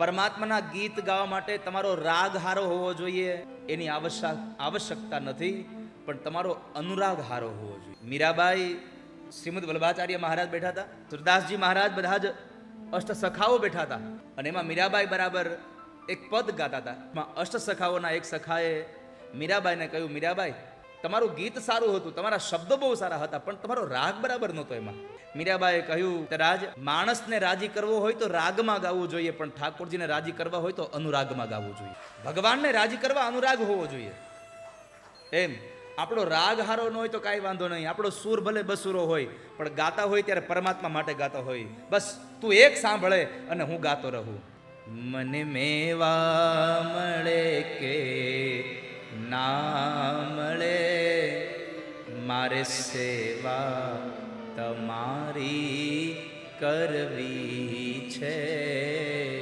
પરમાત્માના ગીત ગાવા માટે તમારો રાગ હારો હોવો જોઈએ એની આવશ્યકતા નથી, પણ તમારો અનુરાગ હારો હોવો જોઈએ. મીરાબાઈ, શ્રીમદ વલ્લભાચાર્ય મહારાજ બેઠા હતા, સુરદાસજી મહારાજ, બધા જ અષ્ટ સખાઓ બેઠા હતા, અને એમાં મીરાબાઈ બરાબર એક પદ ગાતા હતા. અષ્ટ સખાઓના એક સખાએ મીરાબાઈને કહ્યું, મીરાબાઈ તમારું ગીત સારું હતું, તમારા શબ્દો બહુ સારા હતા, પણ તમારો રાગ બરાબર નહોતો. એમાં મીરાબાઈએ કહ્યું, રાજ, માણસને રાજી કરવો હોય તો રાગમાં ગાવું જોઈએ, પણ ઠાકોરજીને રાજી કરવા હોય તો અનુરાગમાં ગાવું જોઈએ. ભગવાનને રાજી કરવા અનુરાગ હોવો જોઈએ. એમ આપણો રાગ હારો ન હોય તો કાંઈ વાંધો નહીં, આપણો સૂર ભલે બસુરો હોય, પણ ગાતા હોય ત્યારે પરમાત્મા માટે ગાતા હોય. બસ તું એક સાંભળે અને હું ગાતો રહું. મને મેવા મળે કે ના મળે, મારે સેવા તમારી કરવી છે.